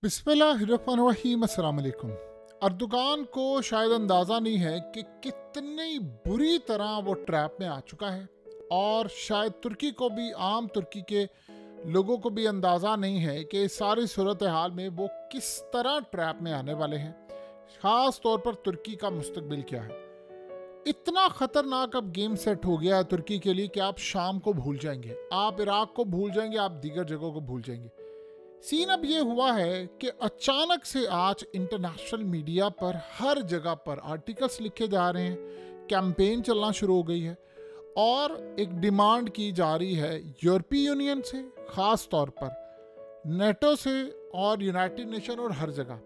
बिस्मिल्लाहिर्रहमानिर्रहीम। अस्सलाम वालेकुम। अर्दोगान को शायद अंदाज़ा नहीं है कि कितनी बुरी तरह वो ट्रैप में आ चुका है, और शायद तुर्की को भी, आम तुर्की के लोगों को भी अंदाज़ा नहीं है कि इस सारी सूरत हाल में वो किस तरह ट्रैप में आने वाले हैं। ख़ास तौर पर तुर्की का मुस्तकबिल क्या है। इतना ख़तरनाक अब गेम सेट हो गया है तुर्की के लिए कि आप शाम को भूल जाएंगे, आप इराक को भूल जाएंगे, आप दीगर जगहों को भूल जाएंगे। सीन अब ये हुआ है कि अचानक से आज इंटरनेशनल मीडिया पर हर जगह पर आर्टिकल्स लिखे जा रहे हैं, कैंपेन चलना शुरू हो गई है और एक डिमांड की जा रही है यूरोपीय यूनियन से, ख़ास तौर पर नेटो से और यूनाइटेड नेशन और हर जगह।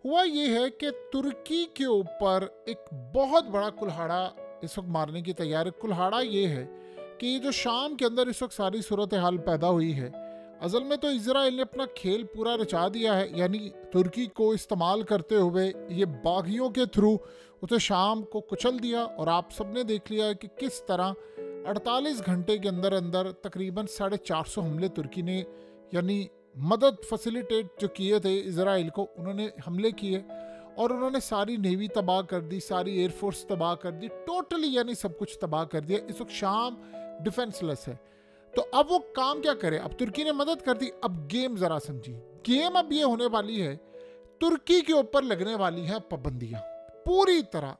हुआ ये है कि तुर्की के ऊपर एक बहुत बड़ा कुल्हाड़ा इस वक्त मारने की तैयारी। कुल्हाड़ा ये है कि ये जो शाम के अंदर इस वक्त सारी सूरत हाल पैदा हुई है, असल में तो इजराइल ने अपना खेल पूरा रचा दिया है, यानी तुर्की को इस्तेमाल करते हुए ये बागियों के थ्रू उसे शाम को कुचल दिया। और आप सबने देख लिया है कि किस तरह 48 घंटे के अंदर अंदर तकरीबन 450 हमले तुर्की ने, यानी मदद फैसिलिटेट जो किए थे इजराइल को, उन्होंने हमले किए और उन्होंने सारी नेवी तबाह कर दी, सारी एयरफोर्स तबाह कर दी, टोटली यानी सब कुछ तबाह कर दिया। इस वक्त शाम डिफेंसलेस है। तो अब वो काम क्या करे? अब तुर्की ने मदद कर दी। अब गेम जरा समझिए, गेम अब ये होने वाली है, तुर्की के ऊपर लगने वाली है पाबंदियां पूरी तरह,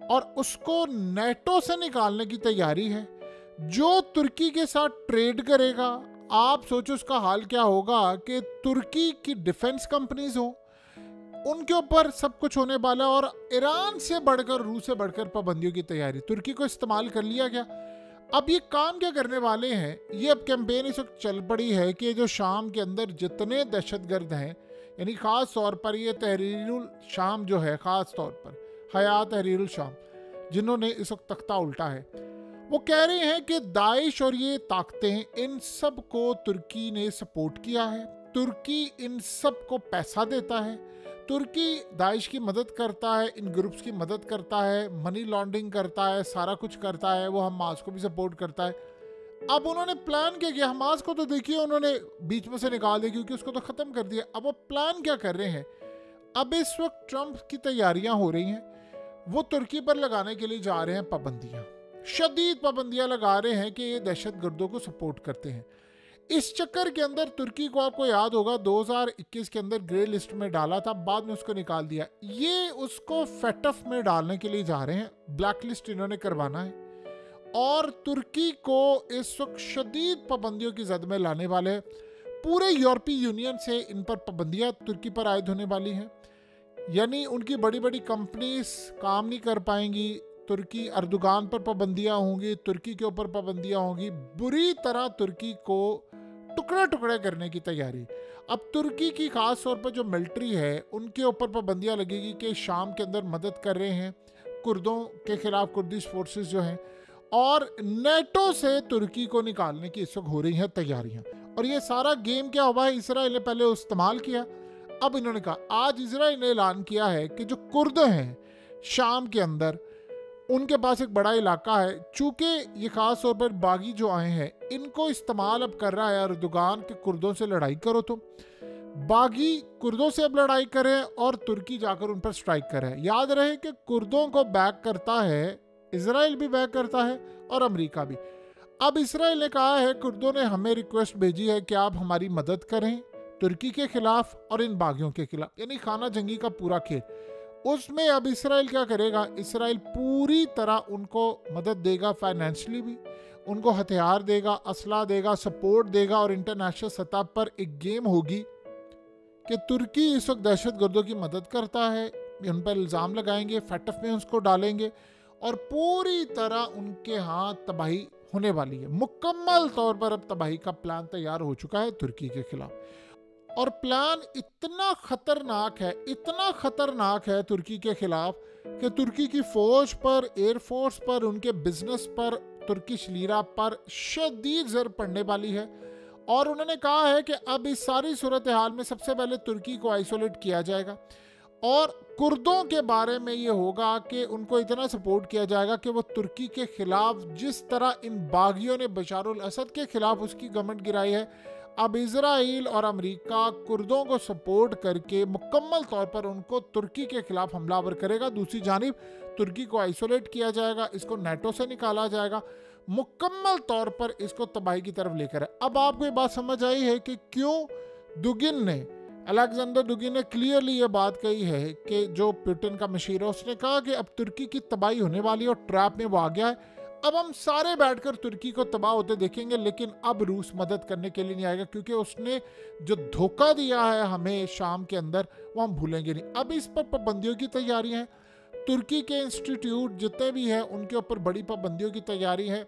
और उसको नेटो से निकालने की तैयारी है। जो तुर्की के साथ ट्रेड करेगा, आप सोचो उसका हाल क्या होगा कि तुर्की की डिफेंस कंपनीज हो, उनके ऊपर सब कुछ होने वाला है। और ईरान से बढ़कर, रूस से बढ़कर पाबंदियों की तैयारी, तुर्की को इस्तेमाल कर लिया गया। अब ये काम क्या करने वाले हैं? ये अब कैंपेन इस वक्त चल पड़ी है कि जो शाम के अंदर जितने दहशतगर्द हैं, यानी ख़ास तौर पर ये तहरीरुल शाम जो है, ख़ास तौर पर हया तहरीरुल शाम, जिन्होंने इस वक्त तख्ता उल्टा है, वो कह रहे हैं कि दाइश और ये ताकतें, इन सब को तुर्की ने सपोर्ट किया है, तुर्की इन सब को पैसा देता है, तुर्की दाइश की मदद करता है, इन ग्रुप्स की मदद करता है, मनी लॉन्ड्रिंग करता है, सारा कुछ करता है, वो हमास को भी सपोर्ट करता है। अब उन्होंने प्लान क्या किया? हमास को तो देखिए उन्होंने बीच में से निकाल दिया, क्योंकि उसको तो ख़त्म कर दिया। अब वो प्लान क्या कर रहे हैं? अब इस वक्त ट्रंप की तैयारियां हो रही हैं, वो तुर्की पर लगाने के लिए जा रहे हैं पाबंदियाँ, शदीद पाबंदियाँ लगा रहे हैं कि ये दहशत गर्दों को सपोर्ट करते हैं। इस चक्कर के अंदर तुर्की को, आपको याद होगा, 2021 के अंदर ग्रे लिस्ट में डाला था, बाद में उसको निकाल दिया। ये उसको फेटफ में डालने के लिए जा रहे हैं, ब्लैक लिस्ट इन्होंने करवाना है, और तुर्की को इस वक्त शदीद पाबंदियों की जद में लाने वाले हैं। पूरे यूरोपीय यूनियन से इन पर पाबंदियाँ तुर्की पर आयद होने वाली हैं, यानी उनकी बड़ी बड़ी कंपनीज काम नहीं कर पाएंगी। तुर्की, अर्दोगान पर पाबंदियाँ होंगी, तुर्की के ऊपर पाबंदियाँ होंगी, बुरी तरह तुर्की को टुकड़े टुकड़े करने की तैयारी। अब तुर्की की खास तौर पर जो मिलिट्री है, उनके ऊपर पाबंदियाँ लगेगी कि शाम के अंदर मदद कर रहे हैं कुर्दों के खिलाफ, कुर्दिश फोर्सेस जो हैं, और नेटो से तुर्की को निकालने की इस वक्त हो रही हैं तैयारियाँ। और ये सारा गेम क्या हुआ है? इसराइल ने पहले इस्तेमाल किया, अब इन्होंने कहा, आज इसराइल ने ऐलान किया है कि जो कुर्द हैं शाम के अंदर, उनके पास एक बड़ा इलाका है, चूंकि ये खास तौर पर बागी जो आए हैं, इनको इस्तेमाल अब कर रहा है अर्दोगान के, कुर्दों से लड़ाई करो, तो बागी कुर्दों से अब लड़ाई करें और तुर्की जाकर उन पर स्ट्राइक करे। याद रहे कि कुर्दों को बैक करता है इजराइल, भी बैक करता है और अमेरिका भी। अब इसराइल ने कहा है, कुर्दों ने हमें रिक्वेस्ट भेजी है कि आप हमारी मदद करें तुर्की के खिलाफ और इन बागियों के खिलाफ, यानी खाना जंगी का पूरा खेल। उसमें अब इसराइल क्या करेगा? इसराइल पूरी तरह उनको मदद देगा, फाइनेंशियली भी उनको हथियार देगा, असला देगा, सपोर्ट देगा, और इंटरनेशनल सतह पर एक गेम होगी कि तुर्की इस वक्त दहशत गर्दों की मदद करता है, उन पर इल्ज़ाम लगाएंगे, फैटफ में उसको डालेंगे, और पूरी तरह उनके हाथ तबाही होने वाली है। मुकम्मल तौर पर अब तबाही का प्लान तैयार हो चुका है तुर्की के खिलाफ, और प्लान इतना खतरनाक है, इतना खतरनाक है तुर्की के खिलाफ कि तुर्की की फौज पर, एयरफोर्स पर, उनके बिजनेस पर, तुर्किश लीरा पर शदीद ज़रब पड़ने वाली है। और उन्होंने कहा है कि अब इस सारी सूरत हाल में सबसे पहले तुर्की को आइसोलेट किया जाएगा, और कुर्दों के बारे में ये होगा कि उनको इतना सपोर्ट किया जाएगा कि वो तुर्की के खिलाफ, जिस तरह इन बागियों ने बशारुल असद के खिलाफ उसकी गवर्नमेंट गिराई है, अब इजराइल और अमेरिका कुर्दों को सपोर्ट करके मुकम्मल तौर पर उनको तुर्की के खिलाफ हमलावर करेगा। दूसरी जानिब तुर्की को आइसोलेट किया जाएगा, इसको नेटो से निकाला जाएगा, मुकम्मल तौर पर इसको तबाही की तरफ लेकर है। अब आपको ये बात समझ आई है कि क्यों अलेक्जेंडर डुगिन ने क्लियरली ये बात कही है कि जो पुतिन का मशीर है उसने कहा कि अब तुर्की की तबाही होने वाली है और ट्रैप में वो आ गया है। अब हम सारे बैठकर तुर्की को तबाह होते देखेंगे, लेकिन अब रूस मदद करने के लिए नहीं आएगा, क्योंकि उसने जो धोखा दिया है हमें शाम के अंदर वो हम भूलेंगे नहीं। अब इस पर पाबंदियों की तैयारी है, तुर्की के इंस्टीट्यूट जितने भी हैं उनके ऊपर बड़ी पाबंदियों की तैयारी है,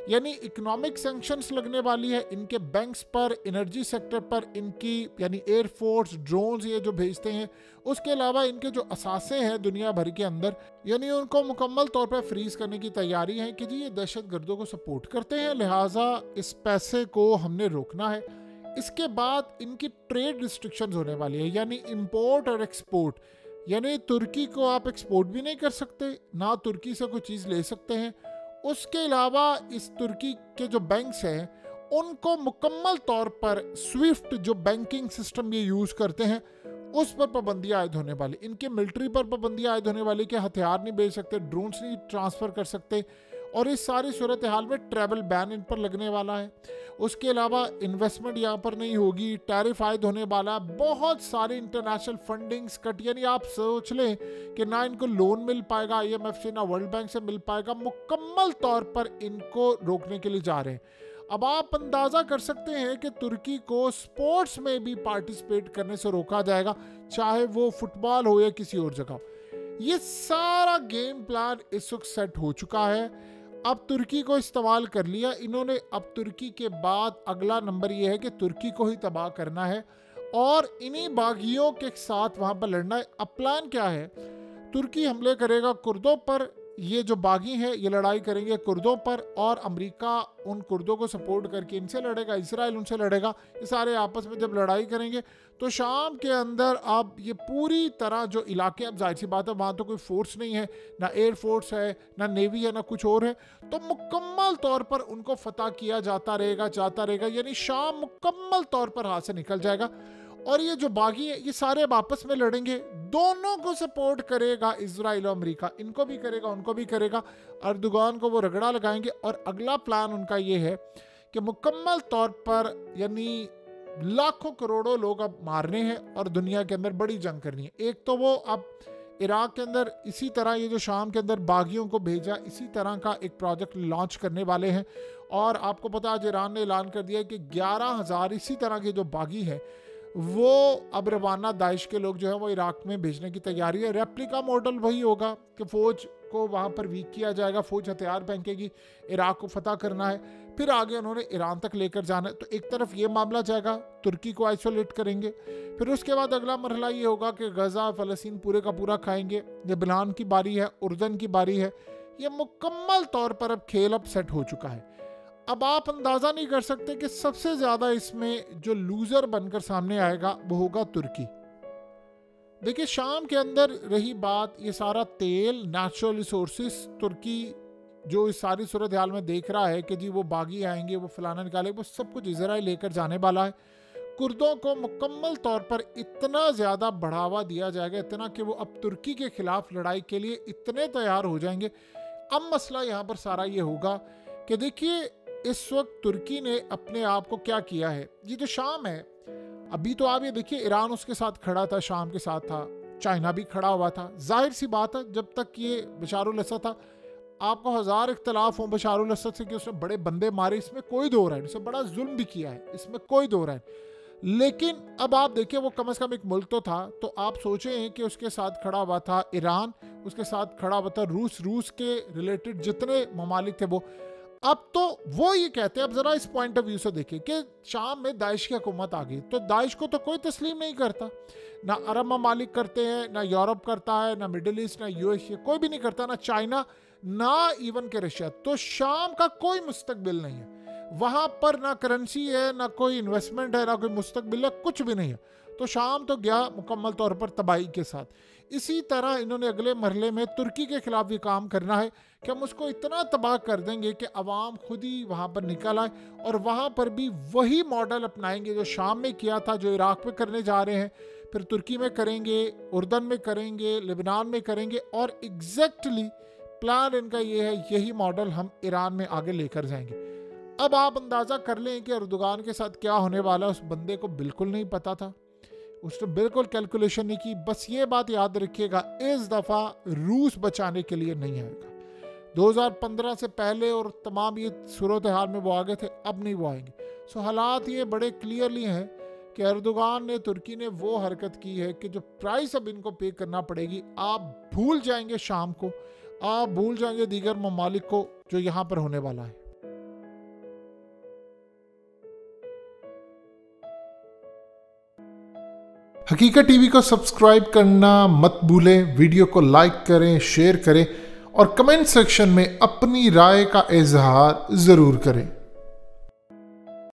यानी इकोनॉमिक सैंक्शंस लगने वाली है इनके बैंक्स पर, एनर्जी सेक्टर पर, इनकी यानी एयरफोर्स ड्रोन्स ये जो भेजते हैं, उसके अलावा इनके जो असासे हैं दुनिया भर के अंदर, यानी उनको मुकम्मल तौर पर फ्रीज करने की तैयारी है कि जी ये दहशतगर्दों को सपोर्ट करते हैं, लिहाजा इस पैसे को हमने रोकना है। इसके बाद इनकी ट्रेड रिस्ट्रिक्शंस होने वाली है, यानी इंपोर्ट और एक्सपोर्ट, यानी तुर्की को आप एक्सपोर्ट भी नहीं कर सकते, ना तुर्की से कोई चीज़ ले सकते हैं। उसके अलावा इस तुर्की के जो बैंक्स हैं उनको मुकम्मल तौर पर स्विफ्ट जो बैंकिंग सिस्टम ये यूज़ करते हैं उस पर पाबंदी आयद होने वाली, इनके मिलिट्री पर पाबंदी आयद होने वाली कि हथियार नहीं बेच सकते, ड्रोन्स नहीं ट्रांसफ़र कर सकते, और इस सारी सूरत हाल में ट्रैवल बैन इन पर लगने वाला है। उसके अलावा इन्वेस्टमेंट यहाँ पर नहीं होगी, टैरिफ आयद होने वाला है, बहुत सारे इंटरनेशनल फंडिंग्स कट, यानी आप सोच लें कि ना इनको लोन मिल पाएगा IMF से, ना वर्ल्ड बैंक से मिल पाएगा, मुकम्मल तौर पर इनको रोकने के लिए जा रहे हैं। अब आप अंदाज़ा कर सकते हैं कि तुर्की को स्पोर्ट्स में भी पार्टिसिपेट करने से रोका जाएगा, चाहे वो फुटबॉल हो या किसी और जगह। ये सारा गेम प्लान इस वक्त सेट हो चुका है। अब तुर्की को इस्तेमाल कर लिया इन्होंने। अब तुर्की के बाद अगला नंबर ये है कि तुर्की को ही तबाह करना है और इन्हीं बागियों के साथ वहाँ पर लड़ना है। अब प्लान क्या है? तुर्की हमले करेगा कुर्दों पर, ये जो बागी हैं ये लड़ाई करेंगे कुर्दों पर, और अमेरिका उन कुर्दों को सपोर्ट करके इनसे लड़ेगा, इसराइल उनसे लड़ेगा। ये सारे आपस में जब लड़ाई करेंगे तो शाम के अंदर अब ये पूरी तरह जो इलाके, अब जाहिर सी बात है वहाँ तो कोई फोर्स नहीं है, ना एयर फोर्स है, ना नेवी है, ना कुछ और है, तो मुकम्मल तौर पर उनको फतह किया जाता रहेगा, यानी शाम मुकम्मल तौर पर हाथ से निकल जाएगा। और ये जो बागी है ये सारे आपस में लड़ेंगे, दोनों को सपोर्ट करेगा इजराइल और अमेरिका, इनको भी करेगा उनको भी करेगा, अर्दोगान को वो रगड़ा लगाएंगे। और अगला प्लान उनका ये है कि मुकम्मल तौर पर यानी लाखों करोड़ों लोग अब मारने हैं और दुनिया के अंदर बड़ी जंग करनी है। एक तो वो अब इराक के अंदर इसी तरह ये जो शाम के अंदर बागियों को भेजा, इसी तरह का एक प्रोजेक्ट लॉन्च करने वाले हैं। और आपको पता आज ईरान ने ऐलान कर दिया है कि 11,000 इसी तरह के जो बागी हैं वो अब रवाना दाइश के लोग जो है वो इराक में भेजने की तैयारी है। रेप्लिका मॉडल वही होगा कि फ़ौज को वहाँ पर वीक किया जाएगा, फ़ौज हथियार फेंकेगी, इराक को फतह करना है, फिर आगे उन्होंने ईरान तक लेकर जाना है। तो एक तरफ ये मामला जाएगा, तुर्की को आइसोलेट करेंगे, फिर उसके बाद अगला मरहला ये होगा कि गज़ा फ़लस्तीन पूरे का पूरा खाएंगे। लेबनान की बारी है, उर्दन की बारी है। ये मुकम्मल तौर पर अब खेल अब सेट हो चुका है। अब आप अंदाज़ा नहीं कर सकते कि सबसे ज़्यादा इसमें जो लूज़र बनकर सामने आएगा वो होगा तुर्की। देखिए शाम के अंदर रही बात, ये सारा तेल, नेचुरल रिसोर्सेज, तुर्की जो इस सारी सूरत हाल में देख रहा है कि जी वो बागी आएंगे, वो फलाना निकाले, वो सब कुछ इजराइल लेकर जाने वाला है। कुर्दों को मुकम्मल तौर पर इतना ज़्यादा बढ़ावा दिया जाएगा, इतना कि वो अब तुर्की के खिलाफ लड़ाई के लिए इतने तैयार हो जाएंगे। अब मसला यहाँ पर सारा ये होगा कि देखिए इस वक्त तुर्की ने अपने आप को क्या किया है। ये जो शाम है, अभी तो आप ये देखिए ईरान उसके साथ खड़ा था, शाम के साथ था, चाइना भी खड़ा हुआ था। जाहिर सी बात है जब तक ये बशारुल असद था, आपको हज़ार इख्तलाफ हो बशारुल असद से कि उसने बड़े बंदे मारे, इसमें कोई दो राय नहीं, उसने बड़ा जुल्म भी किया है, इसमें कोई दो राय। लेकिन अब आप देखिए वो कम से कम एक मुल्क तो था। तो आप सोचें कि उसके साथ खड़ा हुआ था ईरान, उसके साथ खड़ा हुआ था रूस के रिलेटेड जितने ममालिक थे वो। अब तो वो ये कहते हैं, अब जरा इस पॉइंट ऑफ व्यू से देखिए कि शाम में दाइश की हुकूमत आ गई, तो दाइश को तो कोई तस्लीम नहीं करता, ना अरब ममालिक करते हैं, ना यूरोप करता है, ना मिडिल ईस्ट, ना यूएस, कोई भी नहीं करता, ना चाइना, ना इवन के रशिया। तो शाम का कोई मुस्तकबिल नहीं है वहाँ पर, ना करेंसी है, ना कोई इन्वेस्टमेंट है, ना कोई मुस्तकबिल है, कुछ भी नहीं है। तो शाम तो गया मुकम्मल तौर पर तबाही के साथ। इसी तरह इन्होंने अगले मरहले में तुर्की के खिलाफ भी काम करना है कि हम उसको इतना तबाह कर देंगे कि अवाम खुद ही वहाँ पर निकल आए और वहाँ पर भी वही मॉडल अपनाएंगे जो शाम में किया था, जो इराक में करने जा रहे हैं, फिर तुर्की में करेंगे, उर्दन में करेंगे, लेबनान में करेंगे, और एग्जैक्टली प्लान इनका ये है, यही मॉडल हम ईरान में आगे लेकर जाएंगे। अब आप अंदाज़ा कर लें कि अर्दोगान के साथ क्या होने वाला है। उस बंदे को बिल्कुल नहीं पता था, उसने बिल्कुल कैलकुलेशन नहीं की। बस ये बात याद रखिएगा, इस दफ़ा रूस बचाने के लिए नहीं आएगा। 2015 से पहले और तमाम ये सूरत हाल में वो आगे थे, अब नहीं वो आएंगे। सो हालात ये बड़े क्लियरली हैं कि अर्दोगान ने, तुर्की ने वो हरकत की है कि जो प्राइस अब इनको पे करना पड़ेगी, आप भूल जाएंगे शाम को, आप भूल जाएंगे दीगर ममालिक को जो यहाँ पर होने वाला है। हकीकत टीवी को सब्सक्राइब करना मत भूलें, वीडियो को लाइक करें, शेयर करें और कमेंट सेक्शन में अपनी राय का इजहार ज़रूर करें।